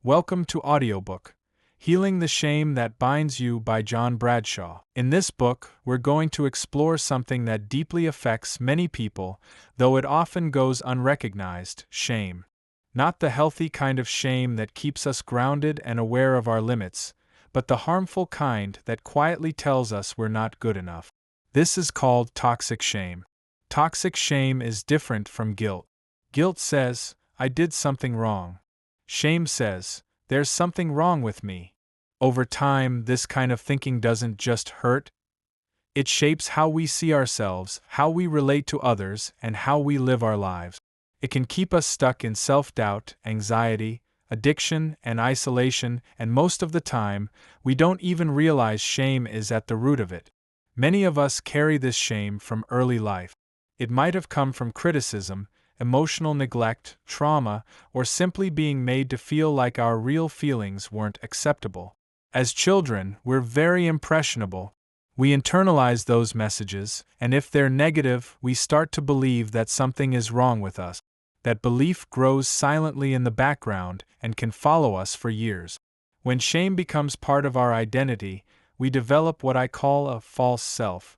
Welcome to Audiobook, Healing the Shame That Binds You by John Bradshaw. In this book, we're going to explore something that deeply affects many people, though it often goes unrecognized: shame. Not the healthy kind of shame that keeps us grounded and aware of our limits, but the harmful kind that quietly tells us we're not good enough. This is called toxic shame. Toxic shame is different from guilt. Guilt says, I did something wrong. Shame says, there's something wrong with me. Over time, this kind of thinking doesn't just hurt. It shapes how we see ourselves, how we relate to others, and how we live our lives. It can keep us stuck in self-doubt, anxiety, addiction, and isolation, and most of the time, we don't even realize shame is at the root of it. Many of us carry this shame from early life. It might have come from criticism, emotional neglect, trauma, or simply being made to feel like our real feelings weren't acceptable. As children, we're very impressionable. We internalize those messages, and if they're negative, we start to believe that something is wrong with us. That belief grows silently in the background and can follow us for years. When shame becomes part of our identity, we develop what I call a false self.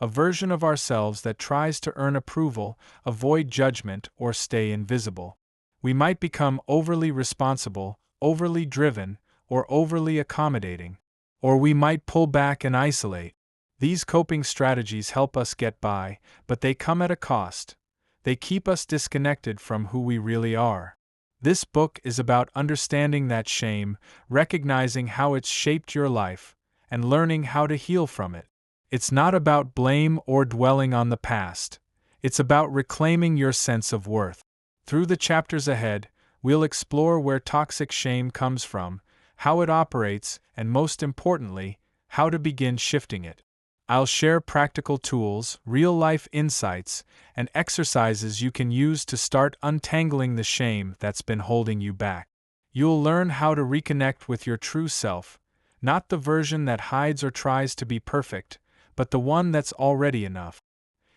A version of ourselves that tries to earn approval, avoid judgment, or stay invisible. We might become overly responsible, overly driven, or overly accommodating. Or we might pull back and isolate. These coping strategies help us get by, but they come at a cost. They keep us disconnected from who we really are. This book is about understanding that shame, recognizing how it's shaped your life, and learning how to heal from it. It's not about blame or dwelling on the past. It's about reclaiming your sense of worth. Through the chapters ahead, we'll explore where toxic shame comes from, how it operates, and most importantly, how to begin shifting it. I'll share practical tools, real-life insights, and exercises you can use to start untangling the shame that's been holding you back. You'll learn how to reconnect with your true self, not the version that hides or tries to be perfect, but the one that's already enough.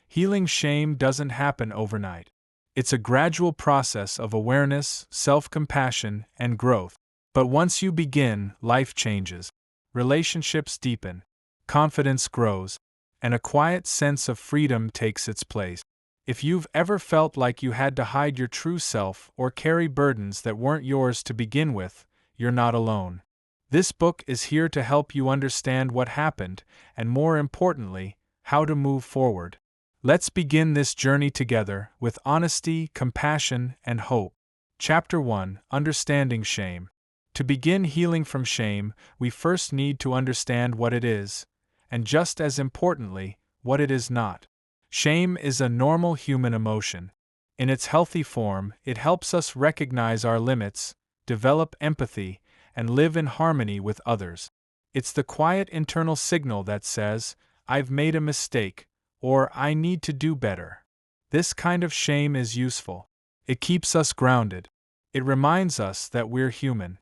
Healing shame doesn't happen overnight. It's a gradual process of awareness, self-compassion, and growth. But once you begin, life changes. Relationships deepen, confidence grows, and a quiet sense of freedom takes its place. If you've ever felt like you had to hide your true self or carry burdens that weren't yours to begin with, you're not alone. This book is here to help you understand what happened, and more importantly, how to move forward. Let's begin this journey together with honesty, compassion, and hope. Chapter 1: Understanding Shame. To begin healing from shame, we first need to understand what it is, and just as importantly, what it is not. Shame is a normal human emotion. In its healthy form, it helps us recognize our limits, develop empathy, and live in harmony with others. It's the quiet internal signal that says, I've made a mistake, or I need to do better. This kind of shame is useful. It keeps us grounded. It reminds us that we're human.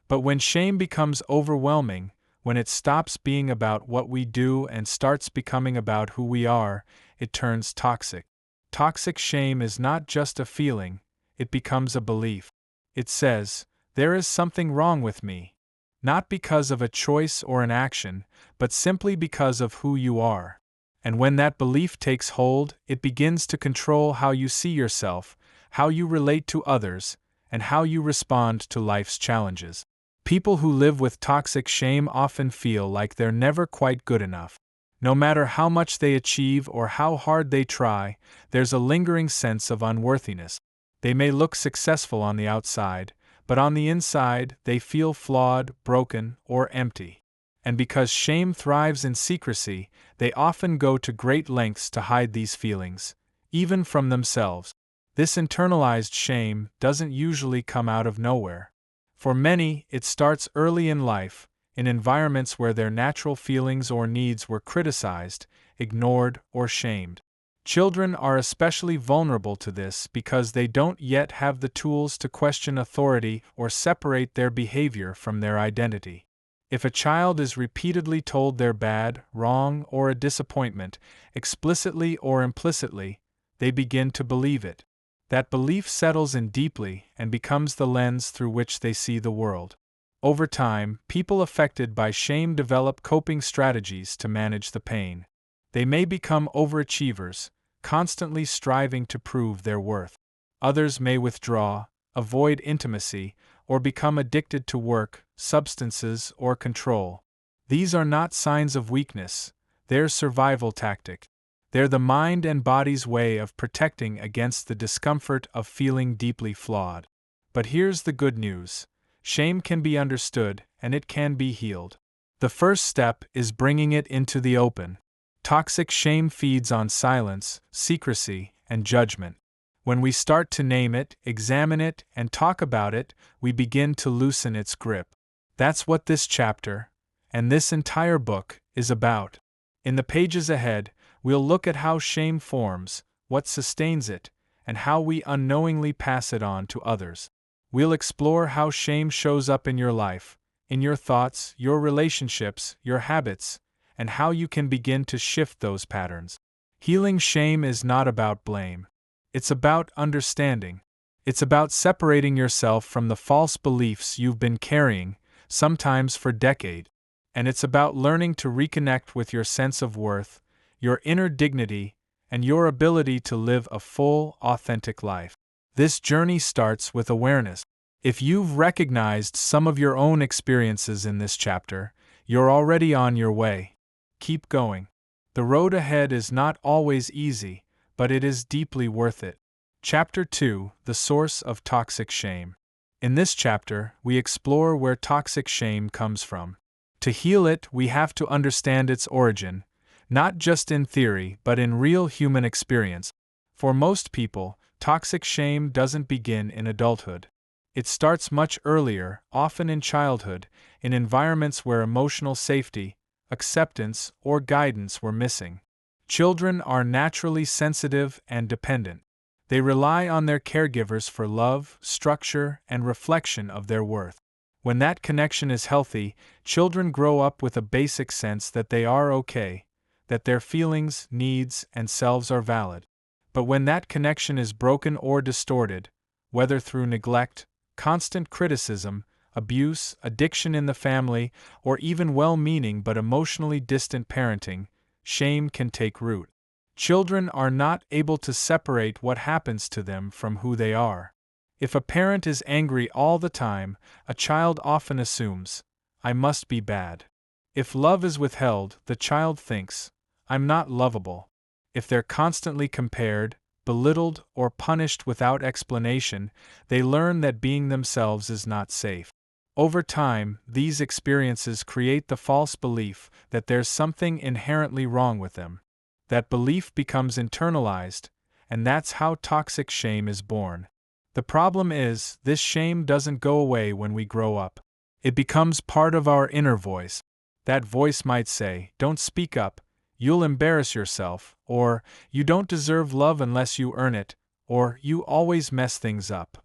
But when shame becomes overwhelming, when it stops being about what we do and starts becoming about who we are, it turns toxic. Toxic shame is not just a feeling, it becomes a belief. It says, there is something wrong with me. Not because of a choice or an action, but simply because of who you are. And when that belief takes hold, it begins to control how you see yourself, how you relate to others, and how you respond to life's challenges. People who live with toxic shame often feel like they're never quite good enough. No matter how much they achieve or how hard they try, there's a lingering sense of unworthiness. They may look successful on the outside, but on the inside, they feel flawed, broken, or empty. And because shame thrives in secrecy, they often go to great lengths to hide these feelings, even from themselves. This internalized shame doesn't usually come out of nowhere. For many, it starts early in life, in environments where their natural feelings or needs were criticized, ignored, or shamed. Children are especially vulnerable to this because they don't yet have the tools to question authority or separate their behavior from their identity. If a child is repeatedly told they're bad, wrong, or a disappointment, explicitly or implicitly, they begin to believe it. That belief settles in deeply and becomes the lens through which they see the world. Over time, people affected by shame develop coping strategies to manage the pain. They may become overachievers, constantly striving to prove their worth. Others may withdraw, avoid intimacy, or become addicted to work, substances, or control. These are not signs of weakness, they're survival tactics. They're the mind and body's way of protecting against the discomfort of feeling deeply flawed. But here's the good news: shame can be understood, and it can be healed. The first step is bringing it into the open. Toxic shame feeds on silence, secrecy, and judgment. When we start to name it, examine it, and talk about it, we begin to loosen its grip. That's what this chapter, and this entire book, is about. In the pages ahead, we'll look at how shame forms, what sustains it, and how we unknowingly pass it on to others. We'll explore how shame shows up in your life, in your thoughts, your relationships, your habits, and how you can begin to shift those patterns. Healing shame is not about blame. It's about understanding. It's about separating yourself from the false beliefs you've been carrying, sometimes for decades. And it's about learning to reconnect with your sense of worth, your inner dignity, and your ability to live a full, authentic life. This journey starts with awareness. If you've recognized some of your own experiences in this chapter, you're already on your way. Keep going. The road ahead is not always easy, but it is deeply worth it. Chapter 2: The Source of Toxic Shame. In this chapter, we explore where toxic shame comes from. To heal it, we have to understand its origin, not just in theory but in real human experience. For most people, toxic shame doesn't begin in adulthood. It starts much earlier, often in childhood, in environments where emotional safety, acceptance, or guidance were missing. Children are naturally sensitive and dependent. They rely on their caregivers for love, structure, and reflection of their worth. When that connection is healthy, children grow up with a basic sense that they are okay, that their feelings, needs, and selves are valid. But when that connection is broken or distorted, whether through neglect, constant criticism, abuse, addiction in the family, or even well-meaning but emotionally distant parenting, shame can take root. Children are not able to separate what happens to them from who they are. If a parent is angry all the time, a child often assumes, "I must be bad." If love is withheld, the child thinks, "I'm not lovable." If they're constantly compared, belittled, or punished without explanation, they learn that being themselves is not safe. Over time, these experiences create the false belief that there's something inherently wrong with them. That belief becomes internalized, and that's how toxic shame is born. The problem is, this shame doesn't go away when we grow up. It becomes part of our inner voice. That voice might say, "Don't speak up, you'll embarrass yourself," or "You don't deserve love unless you earn it," or "You always mess things up."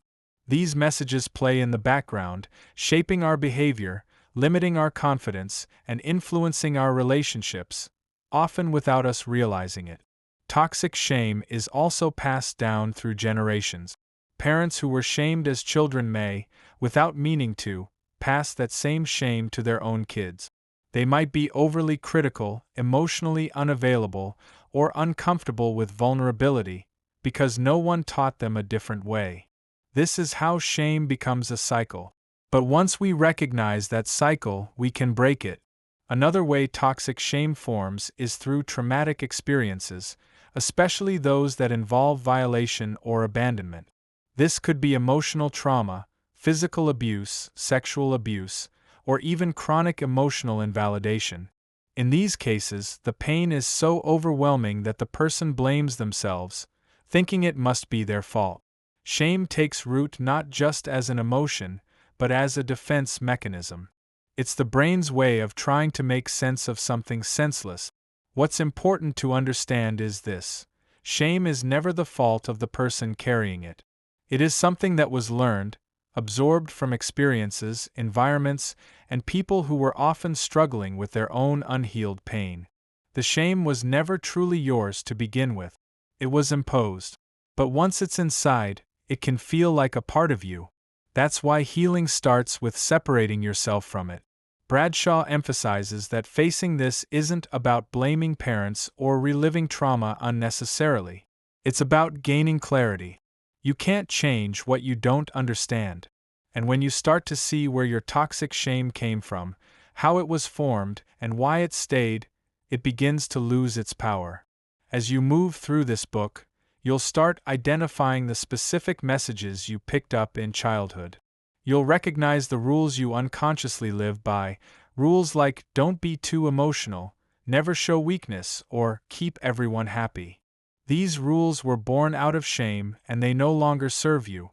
These messages play in the background, shaping our behavior, limiting our confidence, and influencing our relationships, often without us realizing it. Toxic shame is also passed down through generations. Parents who were shamed as children may, without meaning to, pass that same shame to their own kids. They might be overly critical, emotionally unavailable, or uncomfortable with vulnerability, because no one taught them a different way. This is how shame becomes a cycle. But once we recognize that cycle, we can break it. Another way toxic shame forms is through traumatic experiences, especially those that involve violation or abandonment. This could be emotional trauma, physical abuse, sexual abuse, or even chronic emotional invalidation. In these cases, the pain is so overwhelming that the person blames themselves, thinking it must be their fault. Shame takes root not just as an emotion, but as a defense mechanism. It's the brain's way of trying to make sense of something senseless. What's important to understand is this: shame is never the fault of the person carrying it. It is something that was learned, absorbed from experiences, environments, and people who were often struggling with their own unhealed pain. The shame was never truly yours to begin with. It was imposed. But once it's inside, it can feel like a part of you. That's why healing starts with separating yourself from it. Bradshaw emphasizes that facing this isn't about blaming parents or reliving trauma unnecessarily. It's about gaining clarity. You can't change what you don't understand. And when you start to see where your toxic shame came from, how it was formed, and why it stayed, it begins to lose its power. As you move through this book, you'll start identifying the specific messages you picked up in childhood. You'll recognize the rules you unconsciously live by, rules like don't be too emotional, never show weakness, or keep everyone happy. These rules were born out of shame and they no longer serve you.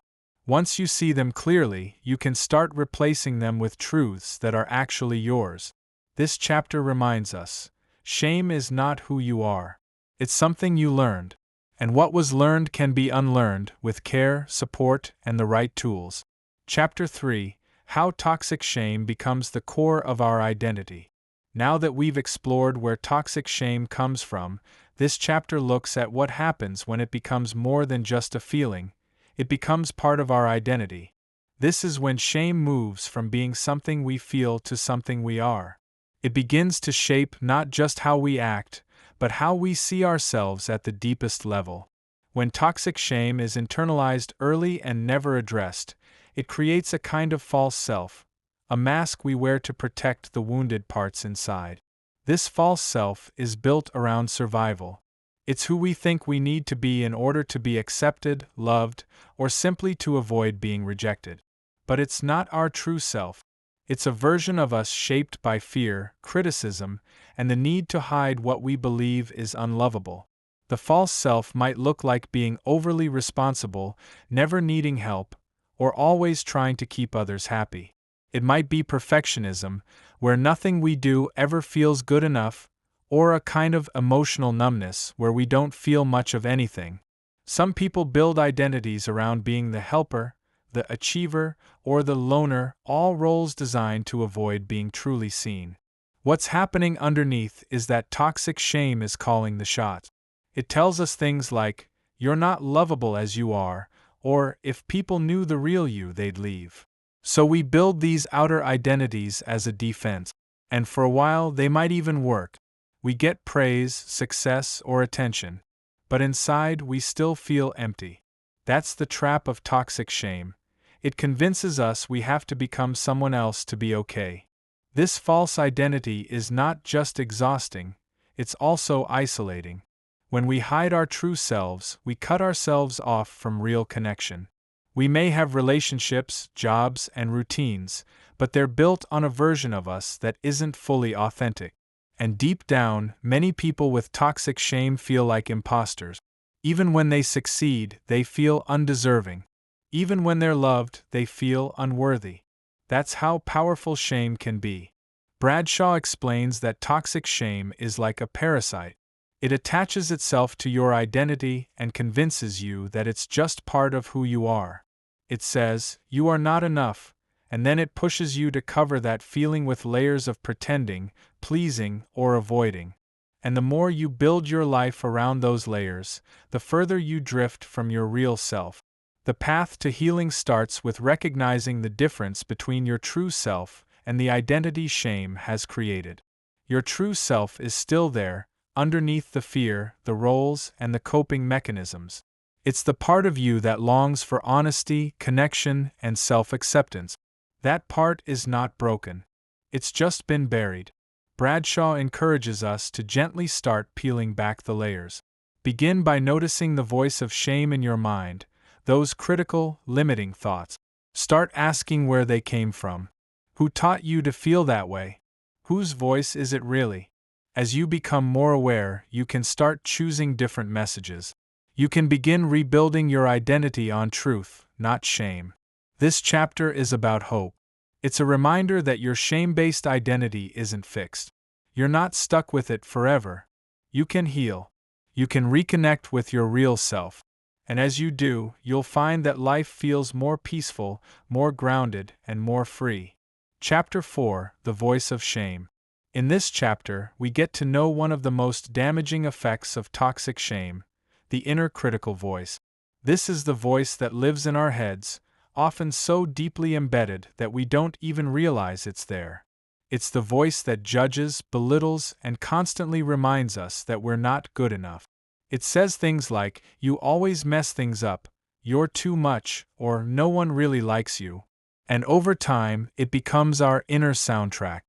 Once you see them clearly, you can start replacing them with truths that are actually yours. This chapter reminds us, shame is not who you are. It's something you learned. And what was learned can be unlearned with care, support, and the right tools. Chapter 3: How Toxic Shame Becomes the Core of Our Identity. Now that we've explored where toxic shame comes from, this chapter looks at what happens when it becomes more than just a feeling. It becomes part of our identity. This is when shame moves from being something we feel to something we are. It begins to shape not just how we act, but how we see ourselves at the deepest level. When toxic shame is internalized early and never addressed, it creates a kind of false self, a mask we wear to protect the wounded parts inside. This false self is built around survival. It's who we think we need to be in order to be accepted, loved, or simply to avoid being rejected. But it's not our true self. It's a version of us shaped by fear, criticism, and the need to hide what we believe is unlovable. The false self might look like being overly responsible, never needing help, or always trying to keep others happy. It might be perfectionism, where nothing we do ever feels good enough, or a kind of emotional numbness where we don't feel much of anything. Some people build identities around being the helper, the achiever, or the loner, all roles designed to avoid being truly seen. What's happening underneath is that toxic shame is calling the shots. It tells us things like, you're not lovable as you are, or if people knew the real you, they'd leave. So we build these outer identities as a defense, and for a while they might even work. We get praise, success, or attention, but inside we still feel empty. That's the trap of toxic shame. It convinces us we have to become someone else to be okay. This false identity is not just exhausting, it's also isolating. When we hide our true selves, we cut ourselves off from real connection. We may have relationships, jobs, and routines, but they're built on a version of us that isn't fully authentic. And deep down, many people with toxic shame feel like imposters. Even when they succeed, they feel undeserving. Even when they're loved, they feel unworthy. That's how powerful shame can be. Bradshaw explains that toxic shame is like a parasite. It attaches itself to your identity and convinces you that it's just part of who you are. It says, you are not enough, and then it pushes you to cover that feeling with layers of pretending, pleasing, or avoiding. And the more you build your life around those layers, the further you drift from your real self. The path to healing starts with recognizing the difference between your true self and the identity shame has created. Your true self is still there, underneath the fear, the roles, and the coping mechanisms. It's the part of you that longs for honesty, connection, and self-acceptance. That part is not broken. It's just been buried. Bradshaw encourages us to gently start peeling back the layers. Begin by noticing the voice of shame in your mind, those critical, limiting thoughts. Start asking where they came from. Who taught you to feel that way? Whose voice is it really? As you become more aware, you can start choosing different messages. You can begin rebuilding your identity on truth, not shame. This chapter is about hope. It's a reminder that your shame-based identity isn't fixed. You're not stuck with it forever. You can heal. You can reconnect with your real self. And as you do, you'll find that life feels more peaceful, more grounded, and more free. Chapter 4: The Voice of Shame. In this chapter, we get to know one of the most damaging effects of toxic shame, the inner critical voice. This is the voice that lives in our heads, often so deeply embedded that we don't even realize it's there. It's the voice that judges, belittles, and constantly reminds us that we're not good enough. It says things like, "You always mess things up," "You're too much," or "No one really likes you." And over time, it becomes our inner soundtrack.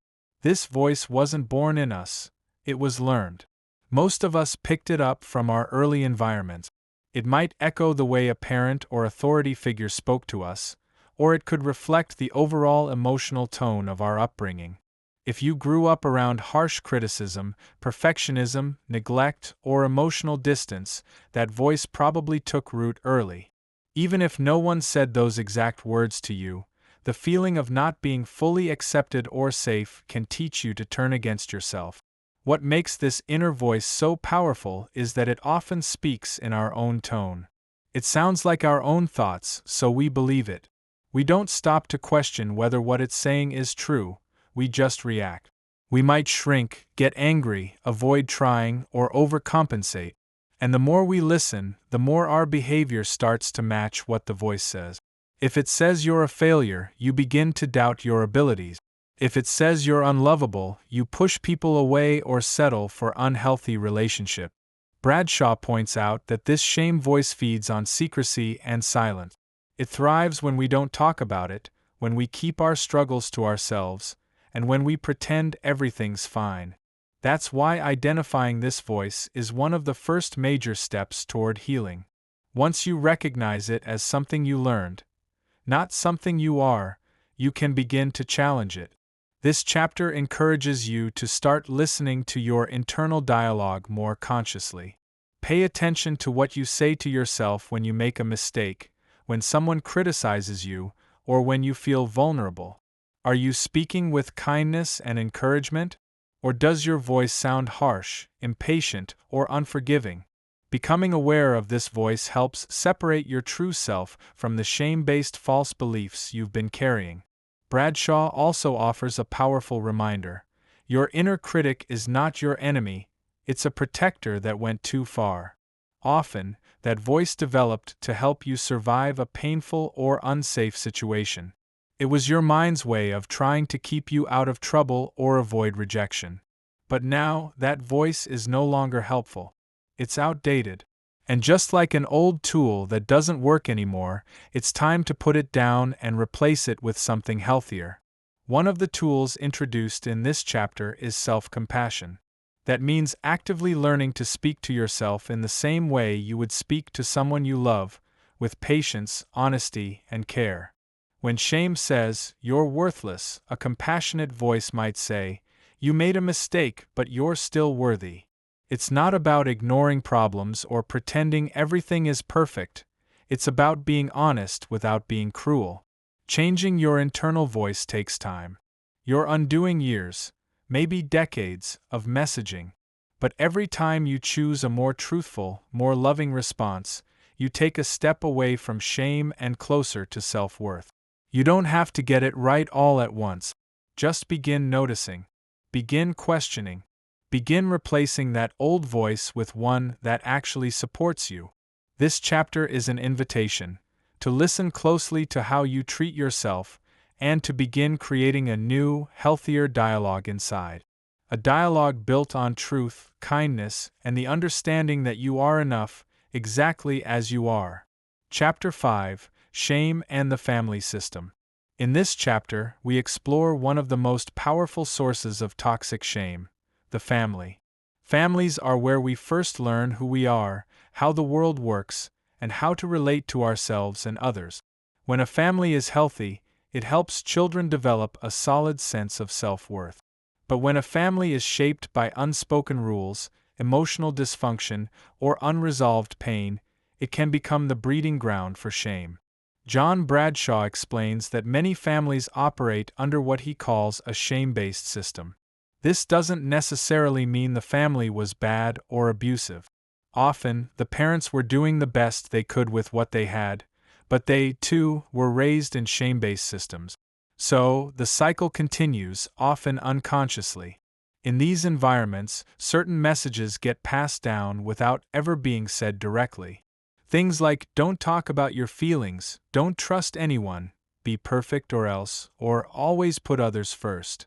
This voice wasn't born in us, it was learned. Most of us picked it up from our early environment. It might echo the way a parent or authority figure spoke to us, or it could reflect the overall emotional tone of our upbringing. If you grew up around harsh criticism, perfectionism, neglect, or emotional distance, that voice probably took root early. Even if no one said those exact words to you, the feeling of not being fully accepted or safe can teach you to turn against yourself. What makes this inner voice so powerful is that it often speaks in our own tone. It sounds like our own thoughts, so we believe it. We don't stop to question whether what it's saying is true, we just react. We might shrink, get angry, avoid trying, or overcompensate. And the more we listen, the more our behavior starts to match what the voice says. If it says you're a failure, you begin to doubt your abilities. If it says you're unlovable, you push people away or settle for unhealthy relationships. Bradshaw points out that this shame voice feeds on secrecy and silence. It thrives when we don't talk about it, when we keep our struggles to ourselves, and when we pretend everything's fine. That's why identifying this voice is one of the first major steps toward healing. Once you recognize it as something you learned, not something you are, you can begin to challenge it. This chapter encourages you to start listening to your internal dialogue more consciously. Pay attention to what you say to yourself when you make a mistake, when someone criticizes you, or when you feel vulnerable. Are you speaking with kindness and encouragement? Or does your voice sound harsh, impatient, or unforgiving? Becoming aware of this voice helps separate your true self from the shame-based false beliefs you've been carrying. Bradshaw also offers a powerful reminder. Your inner critic is not your enemy, it's a protector that went too far. Often, that voice developed to help you survive a painful or unsafe situation. It was your mind's way of trying to keep you out of trouble or avoid rejection. But now, that voice is no longer helpful. It's outdated. And just like an old tool that doesn't work anymore, it's time to put it down and replace it with something healthier. One of the tools introduced in this chapter is self-compassion. That means actively learning to speak to yourself in the same way you would speak to someone you love, with patience, honesty, and care. When shame says, "You're worthless," a compassionate voice might say, "You made a mistake, but you're still worthy." It's not about ignoring problems or pretending everything is perfect. It's about being honest without being cruel. Changing your internal voice takes time. You're undoing years, maybe decades, of messaging. But every time you choose a more truthful, more loving response, you take a step away from shame and closer to self-worth. You don't have to get it right all at once. Just begin noticing. Begin questioning. Begin replacing that old voice with one that actually supports you. This chapter is an invitation to listen closely to how you treat yourself and to begin creating a new, healthier dialogue inside. A dialogue built on truth, kindness, and the understanding that you are enough, exactly as you are. Chapter 5: Shame and the Family System. In this chapter, we explore one of the most powerful sources of toxic shame: the family. Families are where we first learn who we are, how the world works, and how to relate to ourselves and others. When a family is healthy, it helps children develop a solid sense of self-worth. But when a family is shaped by unspoken rules, emotional dysfunction, or unresolved pain, it can become the breeding ground for shame. John Bradshaw explains that many families operate under what he calls a shame-based system. This doesn't necessarily mean the family was bad or abusive. Often, the parents were doing the best they could with what they had, but they, too, were raised in shame-based systems. So, the cycle continues, often unconsciously. In these environments, certain messages get passed down without ever being said directly. Things like don't talk about your feelings, don't trust anyone, be perfect or else, or always put others first.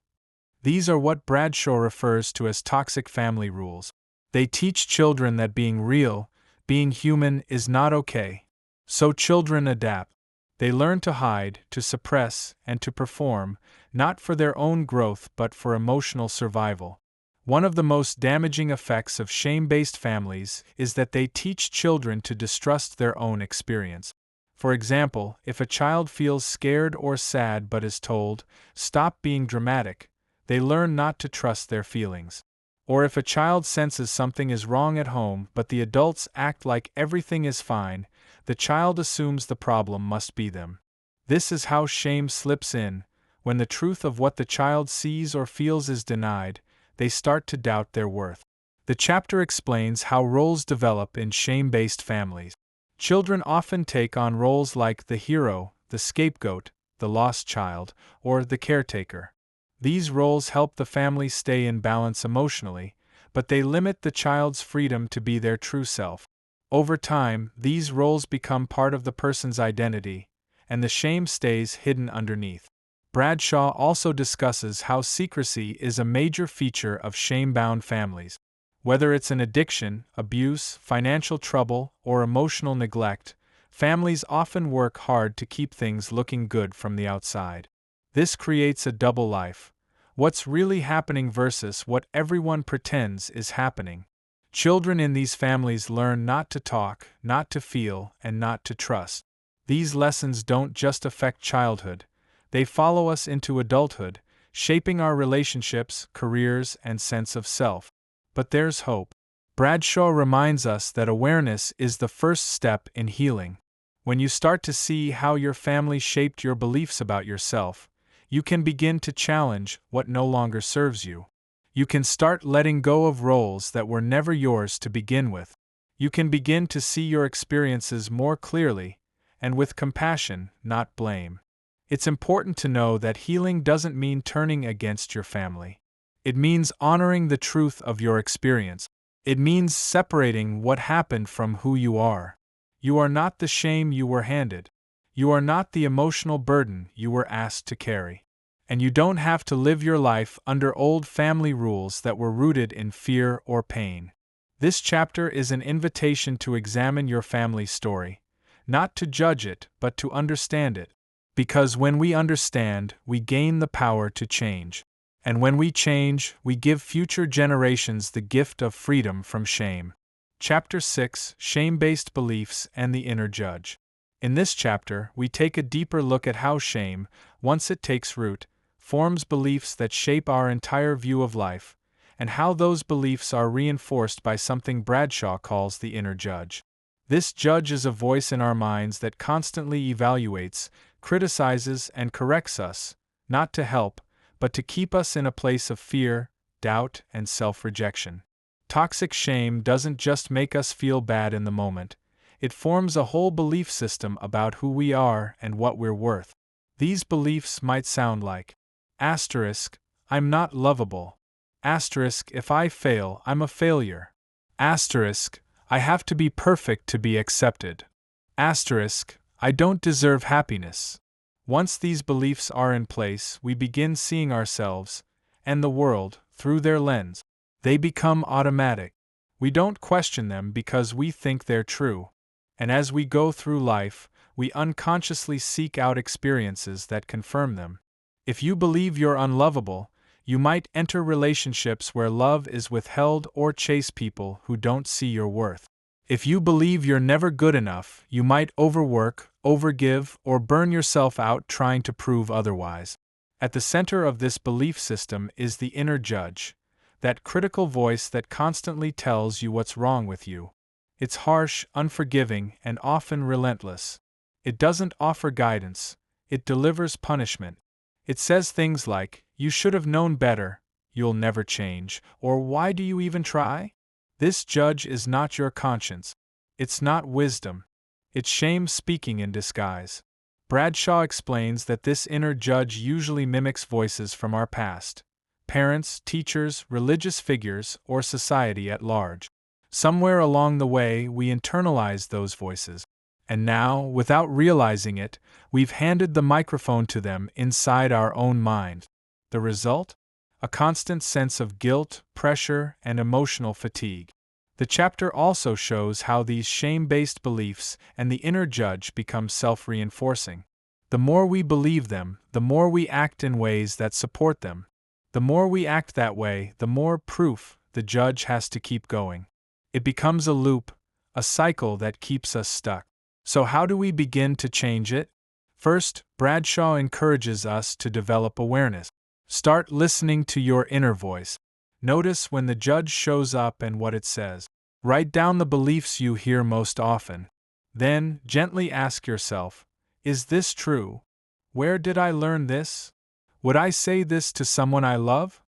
These are what Bradshaw refers to as toxic family rules. They teach children that being real, being human, is not okay. So children adapt. They learn to hide, to suppress, and to perform, not for their own growth but for emotional survival. One of the most damaging effects of shame-based families is that they teach children to distrust their own experience. For example, if a child feels scared or sad but is told, "Stop being dramatic," they learn not to trust their feelings. Or if a child senses something is wrong at home but the adults act like everything is fine, the child assumes the problem must be them. This is how shame slips in. When the truth of what the child sees or feels is denied, they start to doubt their worth. The chapter explains how roles develop in shame-based families. Children often take on roles like the hero, the scapegoat, the lost child, or the caretaker. These roles help the family stay in balance emotionally, but they limit the child's freedom to be their true self. Over time, these roles become part of the person's identity, and the shame stays hidden underneath. Bradshaw also discusses how secrecy is a major feature of shame-bound families. Whether it's an addiction, abuse, financial trouble, or emotional neglect, families often work hard to keep things looking good from the outside. This creates a double life: what's really happening versus what everyone pretends is happening. Children in these families learn not to talk, not to feel, and not to trust. These lessons don't just affect childhood, they follow us into adulthood, shaping our relationships, careers, and sense of self. But there's hope. Bradshaw reminds us that awareness is the first step in healing. When you start to see how your family shaped your beliefs about yourself, you can begin to challenge what no longer serves you. You can start letting go of roles that were never yours to begin with. You can begin to see your experiences more clearly, and with compassion, not blame. It's important to know that healing doesn't mean turning against your family. It means honoring the truth of your experience. It means separating what happened from who you are. You are not the shame you were handed. You are not the emotional burden you were asked to carry. And you don't have to live your life under old family rules that were rooted in fear or pain. This chapter is an invitation to examine your family's story, not to judge it, but to understand it. Because when we understand, we gain the power to change. And when we change, we give future generations the gift of freedom from shame. Chapter 6: Shame-Based Beliefs and the Inner Judge. In this chapter, we take a deeper look at how shame, once it takes root, forms beliefs that shape our entire view of life, and how those beliefs are reinforced by something Bradshaw calls the inner judge. This judge is a voice in our minds that constantly evaluates, criticizes, and corrects us, not to help, but to keep us in a place of fear, doubt, and self-rejection. Toxic shame doesn't just make us feel bad in the moment. It forms a whole belief system about who we are and what we're worth. These beliefs might sound like: asterisk, I'm not lovable. Asterisk, if I fail, I'm a failure. Asterisk, I have to be perfect to be accepted. Asterisk, I don't deserve happiness. Once these beliefs are in place, we begin seeing ourselves, and the world, through their lens. They become automatic. We don't question them because we think they're true. And as we go through life, we unconsciously seek out experiences that confirm them. If you believe you're unlovable, you might enter relationships where love is withheld or chase people who don't see your worth. If you believe you're never good enough, you might overwork, overgive, or burn yourself out trying to prove otherwise. At the center of this belief system is the inner judge, that critical voice that constantly tells you what's wrong with you. It's harsh, unforgiving, and often relentless. It doesn't offer guidance, it delivers punishment. It says things like, "You should have known better," "You'll never change," or "Why do you even try?" This judge is not your conscience. It's not wisdom. It's shame speaking in disguise. Bradshaw explains that this inner judge usually mimics voices from our past: parents, teachers, religious figures, or society at large. Somewhere along the way, we internalized those voices. And now, without realizing it, we've handed the microphone to them inside our own mind. The result? A constant sense of guilt, pressure, and emotional fatigue. The chapter also shows how these shame-based beliefs and the inner judge become self-reinforcing. The more we believe them, the more we act in ways that support them. The more we act that way, the more proof the judge has to keep going. It becomes a loop, a cycle that keeps us stuck. So how do we begin to change it? First, Bradshaw encourages us to develop awareness. Start listening to your inner voice. Notice when the judge shows up and what it says. Write down the beliefs you hear most often. Then, gently ask yourself, is this true? Where did I learn this? Would I say this to someone I love?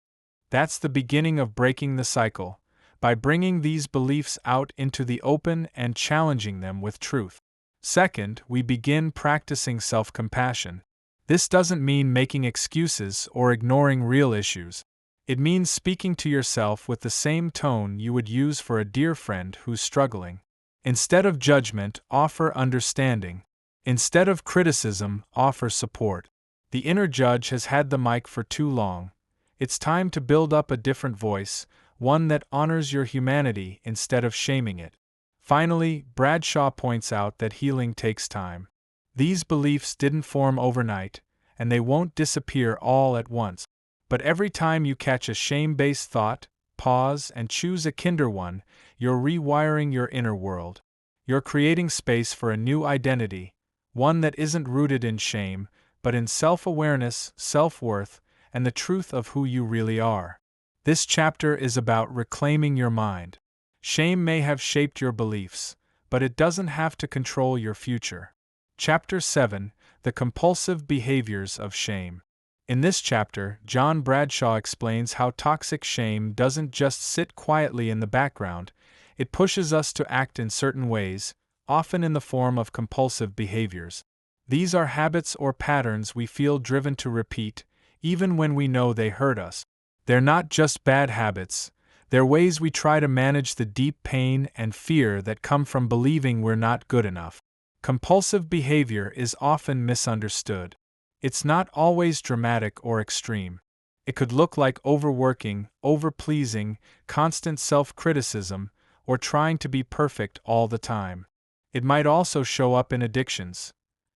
That's the beginning of breaking the cycle, by bringing these beliefs out into the open and challenging them with truth. Second, we begin practicing self-compassion. This doesn't mean making excuses or ignoring real issues. It means speaking to yourself with the same tone you would use for a dear friend who's struggling. Instead of judgment, offer understanding. Instead of criticism, offer support. The inner judge has had the mic for too long. It's time to build up a different voice, one that honors your humanity instead of shaming it. Finally, Bradshaw points out that healing takes time. These beliefs didn't form overnight, and they won't disappear all at once. But every time you catch a shame-based thought, pause and choose a kinder one, you're rewiring your inner world. You're creating space for a new identity, one that isn't rooted in shame, but in self-awareness, self-worth, and the truth of who you really are. This chapter is about reclaiming your mind. Shame may have shaped your beliefs, but it doesn't have to control your future. Chapter 7: The Compulsive Behaviors of Shame. In this chapter, John Bradshaw explains how toxic shame doesn't just sit quietly in the background, it pushes us to act in certain ways, often in the form of compulsive behaviors. These are habits or patterns we feel driven to repeat, even when we know they hurt us. They're not just bad habits, they're ways we try to manage the deep pain and fear that come from believing we're not good enough. Compulsive behavior is often misunderstood. It's not always dramatic or extreme. It could look like overworking, overpleasing, constant self-criticism, or trying to be perfect all the time. It might also show up in addictions: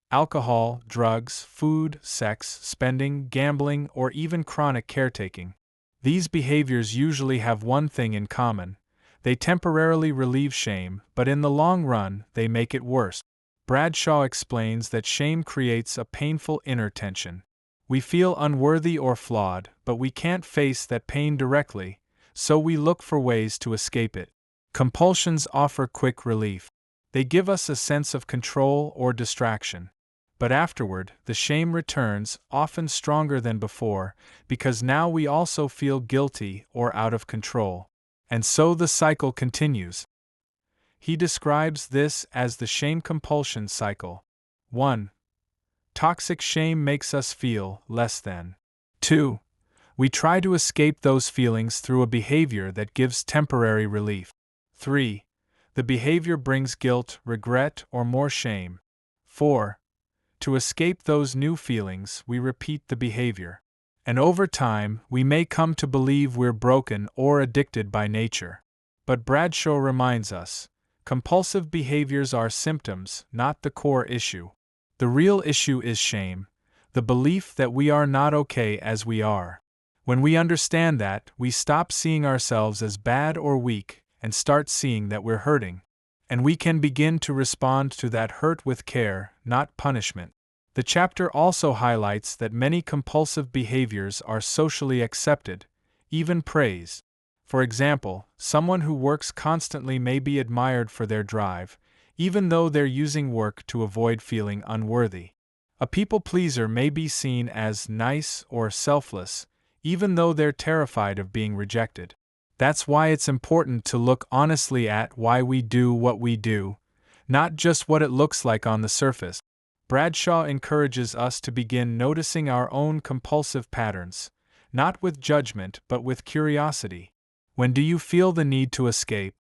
alcohol, drugs, food, sex, spending, gambling, or even chronic caretaking. These behaviors usually have one thing in common: they temporarily relieve shame, but in the long run, they make it worse. Bradshaw explains that shame creates a painful inner tension. We feel unworthy or flawed, but we can't face that pain directly, so we look for ways to escape it. Compulsions offer quick relief. They give us a sense of control or distraction. But afterward, the shame returns, often stronger than before, because now we also feel guilty or out of control. And so the cycle continues. He describes this as the shame-compulsion cycle. 1. Toxic shame makes us feel less than. 2. We try to escape those feelings through a behavior that gives temporary relief. 3. The behavior brings guilt, regret, or more shame. 4. To escape those new feelings, we repeat the behavior. And over time, we may come to believe we're broken or addicted by nature. But Bradshaw reminds us, compulsive behaviors are symptoms, not the core issue. The real issue is shame, the belief that we are not okay as we are. When we understand that, we stop seeing ourselves as bad or weak and start seeing that we're hurting. And we can begin to respond to that hurt with care, not punishment. The chapter also highlights that many compulsive behaviors are socially accepted, even praised. For example, someone who works constantly may be admired for their drive, even though they're using work to avoid feeling unworthy. A people-pleaser may be seen as nice or selfless, even though they're terrified of being rejected. That's why it's important to look honestly at why we do what we do, not just what it looks like on the surface. Bradshaw encourages us to begin noticing our own compulsive patterns, not with judgment but with curiosity. When do you feel the need to escape?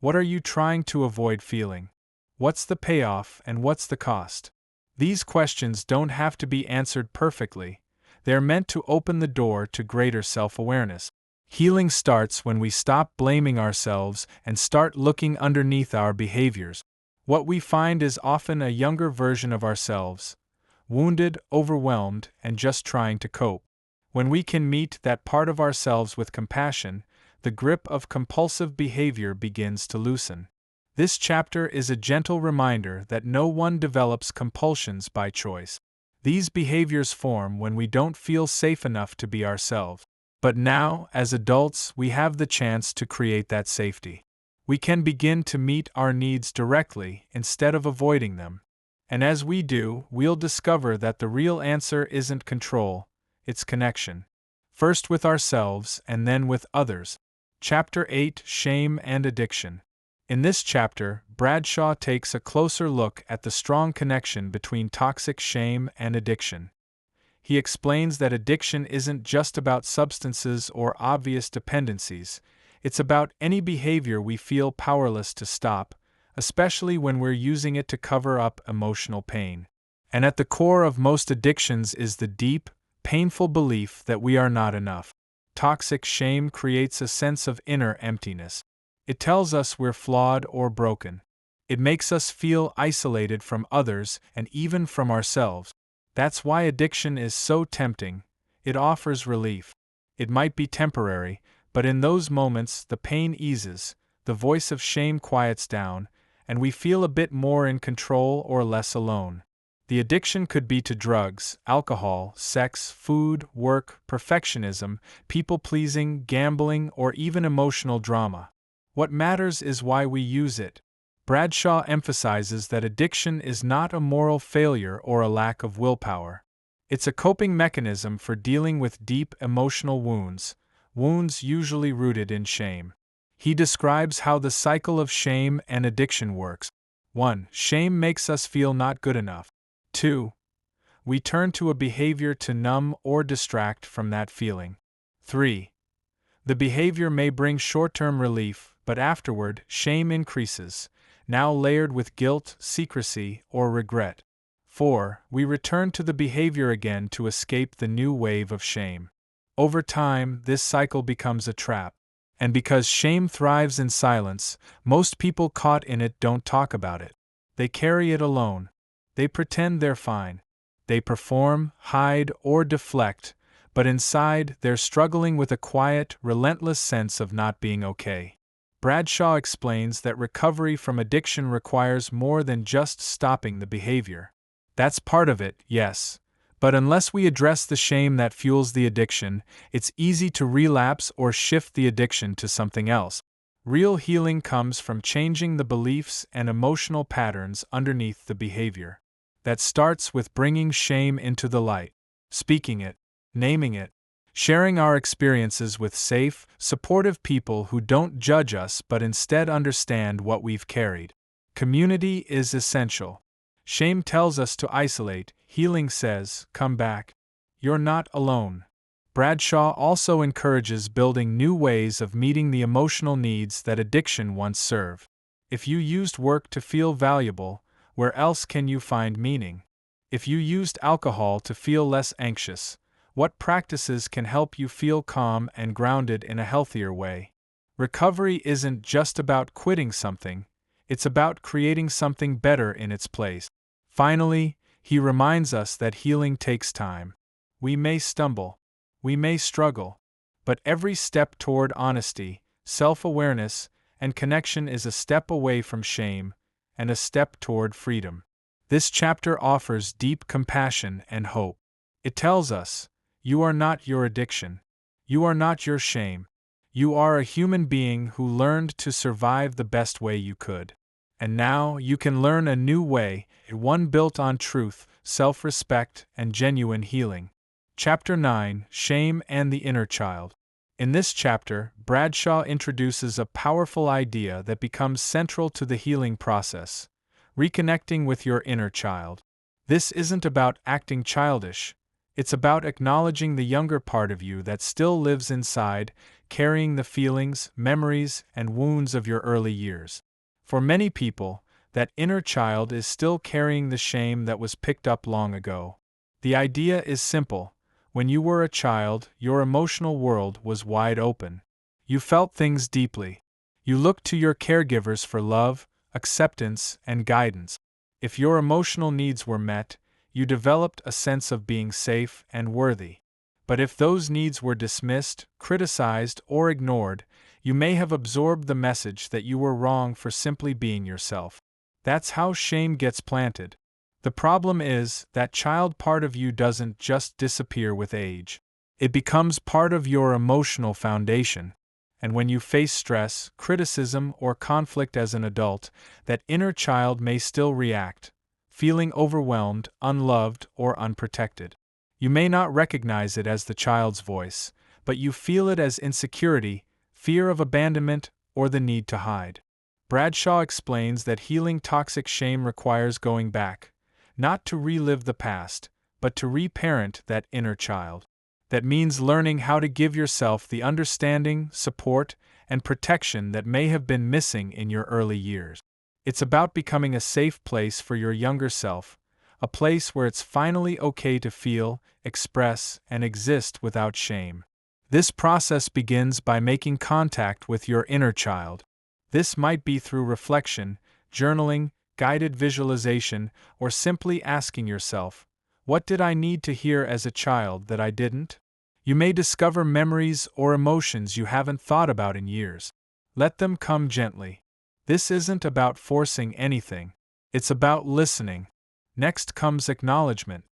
What are you trying to avoid feeling? What's the payoff and what's the cost? These questions don't have to be answered perfectly. They're meant to open the door to greater self-awareness. Healing starts when we stop blaming ourselves and start looking underneath our behaviors. What we find is often a younger version of ourselves, wounded, overwhelmed, and just trying to cope. When we can meet that part of ourselves with compassion, the grip of compulsive behavior begins to loosen. This chapter is a gentle reminder that no one develops compulsions by choice. These behaviors form when we don't feel safe enough to be ourselves. But now, as adults, we have the chance to create that safety. We can begin to meet our needs directly instead of avoiding them. And as we do, we'll discover that the real answer isn't control, it's connection. First with ourselves and then with others. Chapter 8: Shame and Addiction. In this chapter, Bradshaw takes a closer look at the strong connection between toxic shame and addiction. He explains that addiction isn't just about substances or obvious dependencies, it's about any behavior we feel powerless to stop, especially when we're using it to cover up emotional pain. And at the core of most addictions is the deep, painful belief that we are not enough. Toxic shame creates a sense of inner emptiness. It tells us we're flawed or broken. It makes us feel isolated from others and even from ourselves. That's why addiction is so tempting. It offers relief. It might be temporary, but in those moments the pain eases, the voice of shame quiets down, and we feel a bit more in control or less alone. The addiction could be to drugs, alcohol, sex, food, work, perfectionism, people-pleasing, gambling, or even emotional drama. What matters is why we use it. Bradshaw emphasizes that addiction is not a moral failure or a lack of willpower. It's a coping mechanism for dealing with deep emotional wounds usually rooted in shame. He describes how the cycle of shame and addiction works. 1. Shame makes us feel not good enough. 2. We turn to a behavior to numb or distract from that feeling. 3. The behavior may bring short-term relief, but afterward, shame increases, now layered with guilt, secrecy, or regret. 4. We return to the behavior again to escape the new wave of shame. Over time, this cycle becomes a trap. And because shame thrives in silence, most people caught in it don't talk about it. They carry it alone. They pretend they're fine. They perform, hide, or deflect, but inside they're struggling with a quiet, relentless sense of not being okay. Bradshaw explains that recovery from addiction requires more than just stopping the behavior. That's part of it, yes. But unless we address the shame that fuels the addiction, it's easy to relapse or shift the addiction to something else. Real healing comes from changing the beliefs and emotional patterns underneath the behavior. That starts with bringing shame into the light, speaking it, naming it, sharing our experiences with safe, supportive people who don't judge us but instead understand what we've carried. Community is essential. Shame tells us to isolate, healing says, come back. You're not alone. Bradshaw also encourages building new ways of meeting the emotional needs that addiction once served. If you used work to feel valuable, where else can you find meaning? If you used alcohol to feel less anxious, what practices can help you feel calm and grounded in a healthier way? Recovery isn't just about quitting something, it's about creating something better in its place. Finally, he reminds us that healing takes time. We may stumble, we may struggle, but every step toward honesty, self-awareness, and connection is a step away from shame and a step toward freedom. This chapter offers deep compassion and hope. It tells us, you are not your addiction. You are not your shame. You are a human being who learned to survive the best way you could. And now you can learn a new way, one built on truth, self-respect, and genuine healing. Chapter 9: Shame and the Inner Child. In this chapter, Bradshaw introduces a powerful idea that becomes central to the healing process: reconnecting with your inner child. This isn't about acting childish, It's about acknowledging the younger part of you that still lives inside, carrying the feelings, memories, and wounds of your early years. For many people, that inner child is still carrying the shame that was picked up long ago. The idea is simple. When you were a child, your emotional world was wide open. You felt things deeply. You looked to your caregivers for love, acceptance, and guidance. If your emotional needs were met, you developed a sense of being safe and worthy. But if those needs were dismissed, criticized, or ignored, you may have absorbed the message that you were wrong for simply being yourself. That's how shame gets planted. The problem is, that child part of you doesn't just disappear with age. It becomes part of your emotional foundation. And when you face stress, criticism, or conflict as an adult, that inner child may still react, feeling overwhelmed, unloved, or unprotected. You may not recognize it as the child's voice, but you feel it as insecurity, fear of abandonment, or the need to hide. Bradshaw explains that healing toxic shame requires going back, not to relive the past, but to reparent that inner child. That means learning how to give yourself the understanding, support, and protection that may have been missing in your early years. It's about becoming a safe place for your younger self, a place where it's finally okay to feel, express, and exist without shame. This process begins by making contact with your inner child. This might be through reflection, journaling, guided visualization, or simply asking yourself, what did I need to hear as a child that I didn't? You may discover memories or emotions you haven't thought about in years. Let them come gently. This isn't about forcing anything. It's about listening. Next comes acknowledgement,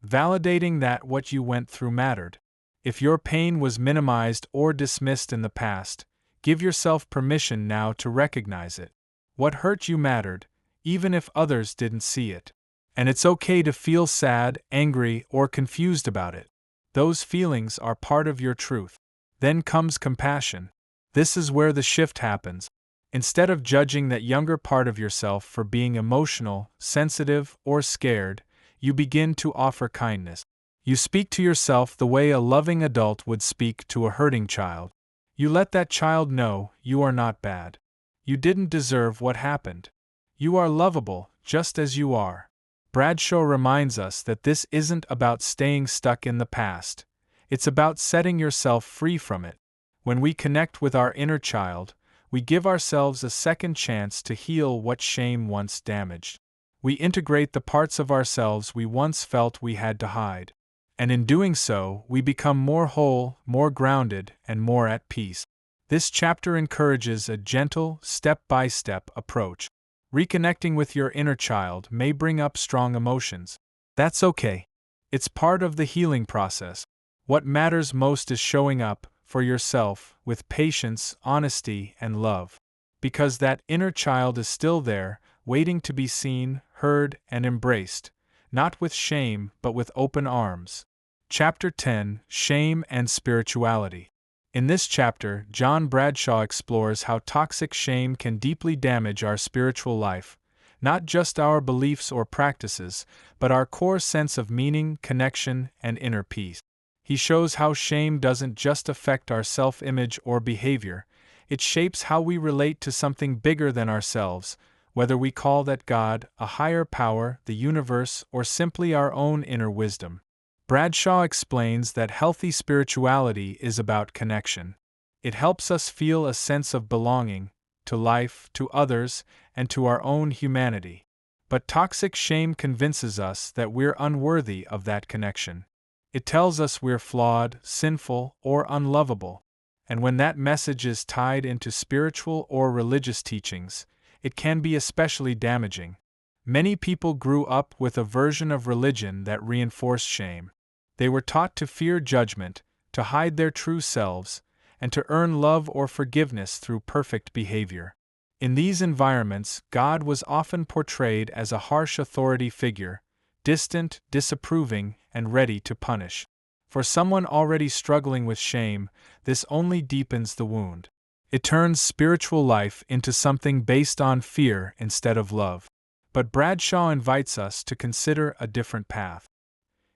validating that what you went through mattered. If your pain was minimized or dismissed in the past, give yourself permission now to recognize it. What hurt you mattered, even if others didn't see it. And it's okay to feel sad, angry, or confused about it. Those feelings are part of your truth. Then comes compassion. This is where the shift happens. Instead of judging that younger part of yourself for being emotional, sensitive, or scared, you begin to offer kindness. You speak to yourself the way a loving adult would speak to a hurting child. You let that child know you are not bad. You didn't deserve what happened. You are lovable, just as you are. Bradshaw reminds us that this isn't about staying stuck in the past. It's about setting yourself free from it. When we connect with our inner child, we give ourselves a second chance to heal what shame once damaged. We integrate the parts of ourselves we once felt we had to hide. And in doing so, we become more whole, more grounded, and more at peace. This chapter encourages a gentle, step-by-step approach. Reconnecting with your inner child may bring up strong emotions. That's okay. It's part of the healing process. What matters most is showing up for yourself with patience, honesty, and love. Because that inner child is still there, waiting to be seen, heard, and embraced, not with shame but with open arms. Chapter 10: Shame and Spirituality. In this chapter, John Bradshaw explores how toxic shame can deeply damage our spiritual life, not just our beliefs or practices, but our core sense of meaning, connection, and inner peace. He shows how shame doesn't just affect our self-image or behavior, it shapes how we relate to something bigger than ourselves, whether we call that God, a higher power, the universe, or simply our own inner wisdom. Bradshaw explains that healthy spirituality is about connection. It helps us feel a sense of belonging, to life, to others, and to our own humanity. But toxic shame convinces us that we're unworthy of that connection. It tells us we're flawed, sinful, or unlovable. And when that message is tied into spiritual or religious teachings, it can be especially damaging. Many people grew up with a version of religion that reinforced shame. They were taught to fear judgment, to hide their true selves, and to earn love or forgiveness through perfect behavior. In these environments, God was often portrayed as a harsh authority figure, distant, disapproving, and ready to punish. For someone already struggling with shame, this only deepens the wound. It turns spiritual life into something based on fear instead of love. But Bradshaw invites us to consider a different path.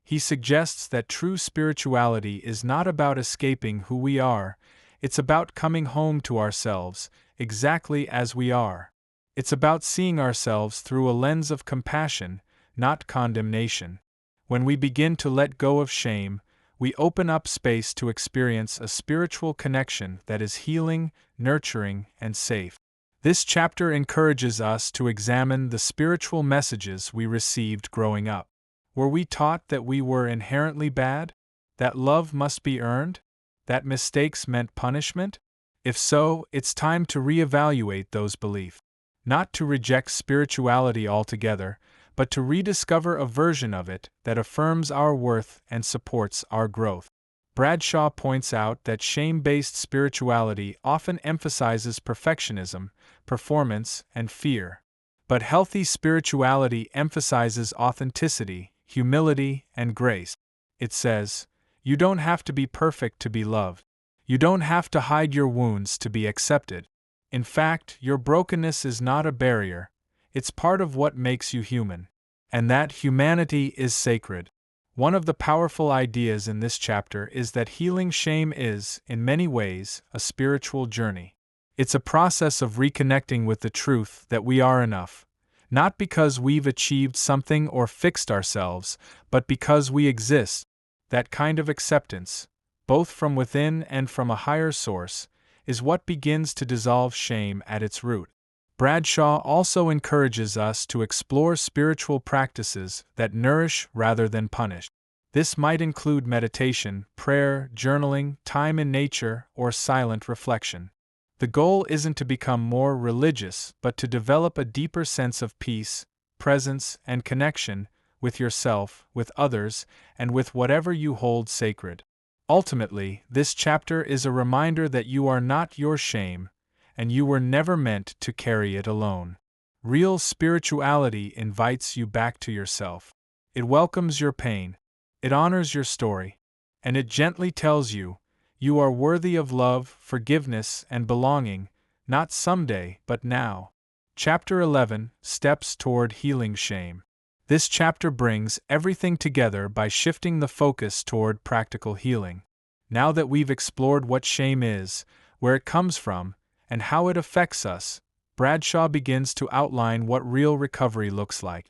He suggests that true spirituality is not about escaping who we are, it's about coming home to ourselves, exactly as we are. It's about seeing ourselves through a lens of compassion, not condemnation. When we begin to let go of shame, we open up space to experience a spiritual connection that is healing, nurturing, and safe. This chapter encourages us to examine the spiritual messages we received growing up. Were we taught that we were inherently bad? That love must be earned? That mistakes meant punishment? If so, it's time to reevaluate those beliefs. Not to reject spirituality altogether, but to rediscover a version of it that affirms our worth and supports our growth. Bradshaw points out that shame-based spirituality often emphasizes perfectionism, performance, and fear. But healthy spirituality emphasizes authenticity, humility, and grace. It says, "You don't have to be perfect to be loved. You don't have to hide your wounds to be accepted. In fact, your brokenness is not a barrier, it's part of what makes you human. And that humanity is sacred." One of the powerful ideas in this chapter is that healing shame is, in many ways, a spiritual journey. It's a process of reconnecting with the truth that we are enough, not because we've achieved something or fixed ourselves, but because we exist. That kind of acceptance, both from within and from a higher source, is what begins to dissolve shame at its root. Bradshaw also encourages us to explore spiritual practices that nourish rather than punish. This might include meditation, prayer, journaling, time in nature, or silent reflection. The goal isn't to become more religious, but to develop a deeper sense of peace, presence, and connection with yourself, with others, and with whatever you hold sacred. Ultimately, this chapter is a reminder that you are not your shame, and you were never meant to carry it alone. Real spirituality invites you back to yourself. It welcomes your pain, it honors your story, and it gently tells you, you are worthy of love, forgiveness, and belonging, not someday, but now. Chapter 11, Steps Toward Healing Shame. This chapter brings everything together by shifting the focus toward practical healing. Now that we've explored what shame is, where it comes from, and how it affects us, Bradshaw begins to outline what real recovery looks like.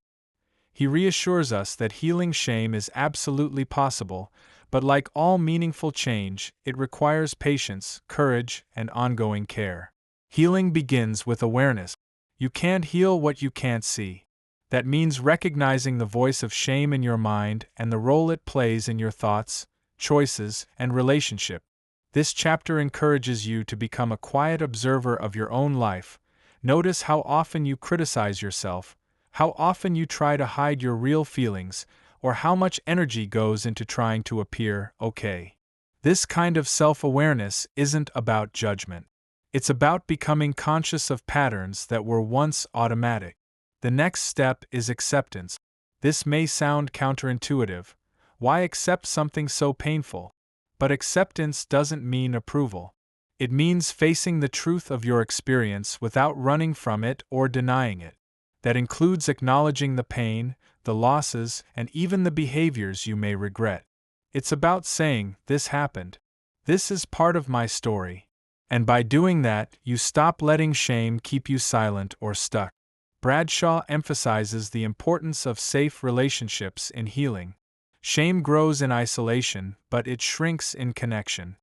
He reassures us that healing shame is absolutely possible, but like all meaningful change, it requires patience, courage, and ongoing care. Healing begins with awareness. You can't heal what you can't see. That means recognizing the voice of shame in your mind and the role it plays in your thoughts, choices, and relationship. This chapter encourages you to become a quiet observer of your own life. Notice how often you criticize yourself, how often you try to hide your real feelings, or how much energy goes into trying to appear okay. This kind of self-awareness isn't about judgment. It's about becoming conscious of patterns that were once automatic. The next step is acceptance. This may sound counterintuitive. Why accept something so painful? But acceptance doesn't mean approval. It means facing the truth of your experience without running from it or denying it. That includes acknowledging the pain, the losses, and even the behaviors you may regret. It's about saying, "This happened. This is part of my story." And by doing that, you stop letting shame keep you silent or stuck. Bradshaw emphasizes the importance of safe relationships in healing. Shame grows in isolation, but it shrinks in connection.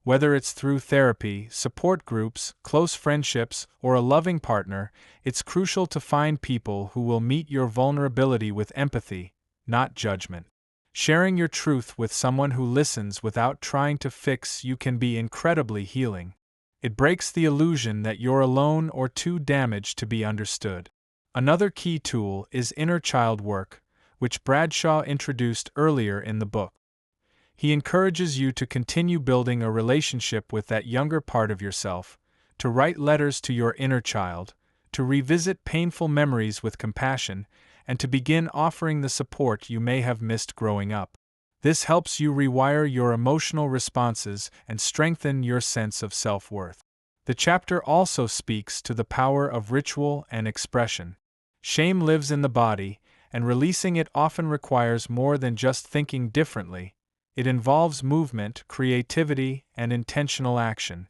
Whether it's through therapy, support groups, close friendships, or a loving partner, it's crucial to find people who will meet your vulnerability with empathy, not judgment. Sharing your truth with someone who listens without trying to fix you can be incredibly healing. It breaks the illusion that you're alone or too damaged to be understood. Another key tool is inner child work, which Bradshaw introduced earlier in the book. He encourages you to continue building a relationship with that younger part of yourself, to write letters to your inner child, to revisit painful memories with compassion, and to begin offering the support you may have missed growing up. This helps you rewire your emotional responses and strengthen your sense of self-worth. The chapter also speaks to the power of ritual and expression. Shame lives in the body, and releasing it often requires more than just thinking differently. It involves movement, creativity, and intentional action.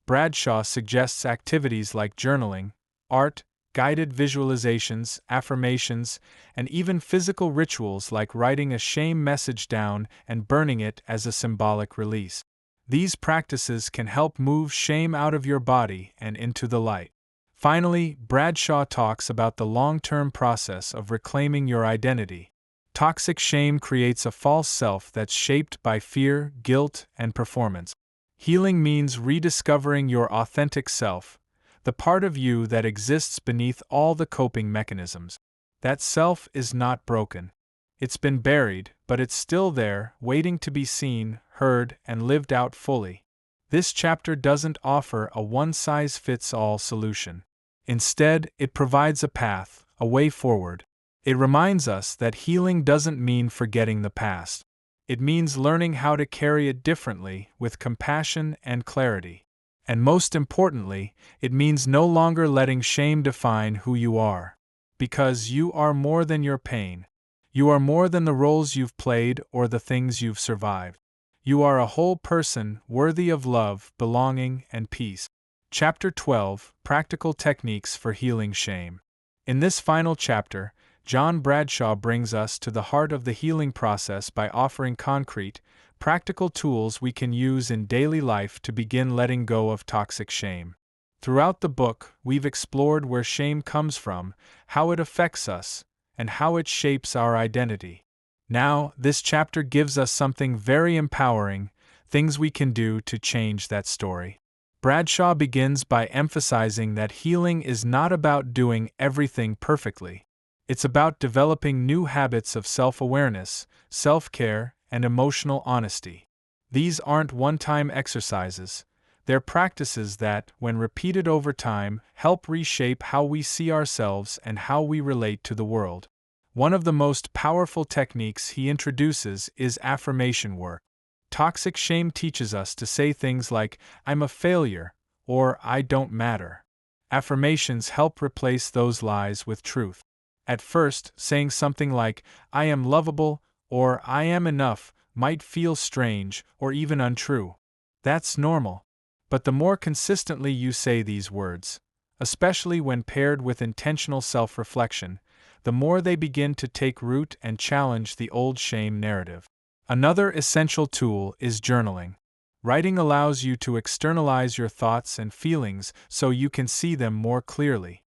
Bradshaw suggests activities like journaling, art, guided visualizations, affirmations, and even physical rituals like writing a shame message down and burning it as a symbolic release. These practices can help move shame out of your body and into the light. Finally, Bradshaw talks about the long-term process of reclaiming your identity. Toxic shame creates a false self that's shaped by fear, guilt, and performance. Healing means rediscovering your authentic self, the part of you that exists beneath all the coping mechanisms. That self is not broken. It's been buried, but it's still there, waiting to be seen, heard, and lived out fully. This chapter doesn't offer a one-size-fits-all solution. Instead, it provides a path, a way forward. It reminds us that healing doesn't mean forgetting the past. It means learning how to carry it differently, with compassion and clarity. And most importantly, it means no longer letting shame define who you are. Because you are more than your pain. You are more than the roles you've played or the things you've survived. You are a whole person worthy of love, belonging, and peace. Chapter 12: Practical Techniques for Healing Shame. In this final chapter, John Bradshaw brings us to the heart of the healing process by offering concrete, practical tools we can use in daily life to begin letting go of toxic shame. Throughout the book, we've explored where shame comes from, how it affects us, and how it shapes our identity. Now, this chapter gives us something very empowering, things we can do to change that story. Bradshaw begins by emphasizing that healing is not about doing everything perfectly. It's about developing new habits of self-awareness, self-care, and emotional honesty. These aren't one-time exercises. They're practices that, when repeated over time, help reshape how we see ourselves and how we relate to the world. One of the most powerful techniques he introduces is affirmation work. Toxic shame teaches us to say things like, "I'm a failure," or "I don't matter." Affirmations help replace those lies with truth. At first, saying something like, "I am lovable," or "I am enough," might feel strange or even untrue. That's normal. But the more consistently you say these words, especially when paired with intentional self-reflection, the more they begin to take root and challenge the old shame narrative. Another essential tool is journaling. Writing allows you to externalize your thoughts and feelings so you can see them more clearly.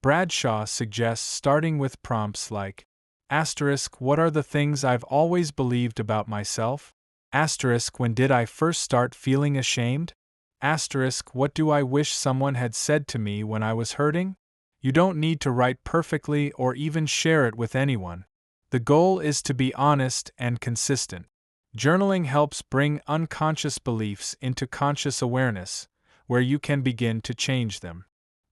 Bradshaw suggests starting with prompts like, "What are the things I've always believed about myself? When did I first start feeling ashamed? What do I wish someone had said to me when I was hurting?" You don't need to write perfectly or even share it with anyone. The goal is to be honest and consistent. Journaling helps bring unconscious beliefs into conscious awareness, where you can begin to change them.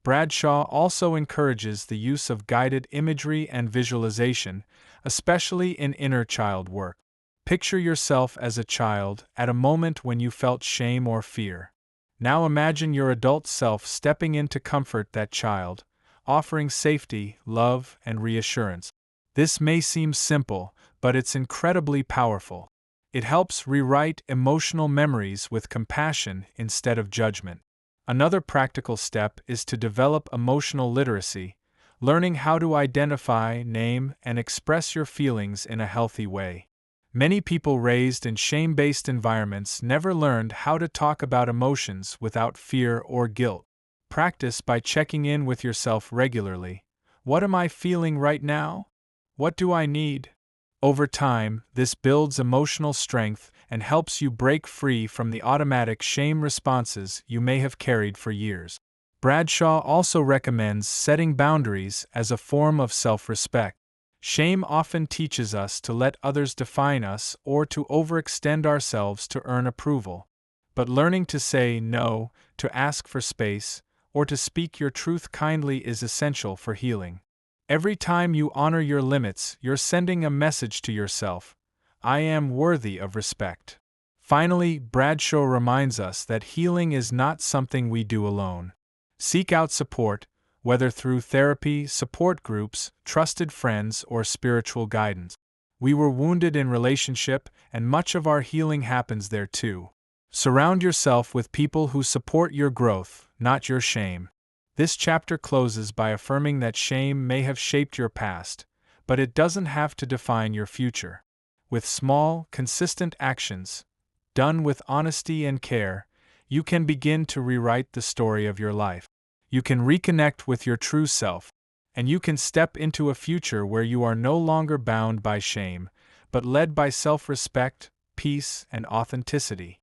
Bradshaw also encourages the use of guided imagery and visualization, especially in inner child work. Picture yourself as a child at a moment when you felt shame or fear. Now imagine your adult self stepping in to comfort that child, offering safety, love, and reassurance. This may seem simple, but it's incredibly powerful. It helps rewrite emotional memories with compassion instead of judgment. Another practical step is to develop emotional literacy, learning how to identify, name, and express your feelings in a healthy way. Many people raised in shame-based environments never learned how to talk about emotions without fear or guilt. Practice by checking in with yourself regularly. What am I feeling right now? What do I need? Over time, this builds emotional strength and helps you break free from the automatic shame responses you may have carried for years. Bradshaw also recommends setting boundaries as a form of self-respect. Shame often teaches us to let others define us or to overextend ourselves to earn approval. But learning to say no, to ask for space, or to speak your truth kindly is essential for healing. Every time you honor your limits, you're sending a message to yourself: I am worthy of respect. Finally, Bradshaw reminds us that healing is not something we do alone. Seek out support, whether through therapy, support groups, trusted friends, or spiritual guidance. We were wounded in relationship, and much of our healing happens there too. Surround yourself with people who support your growth, not your shame. This chapter closes by affirming that shame may have shaped your past, but it doesn't have to define your future. With small, consistent actions, done with honesty and care, you can begin to rewrite the story of your life. You can reconnect with your true self, and you can step into a future where you are no longer bound by shame, but led by self-respect, peace, and authenticity.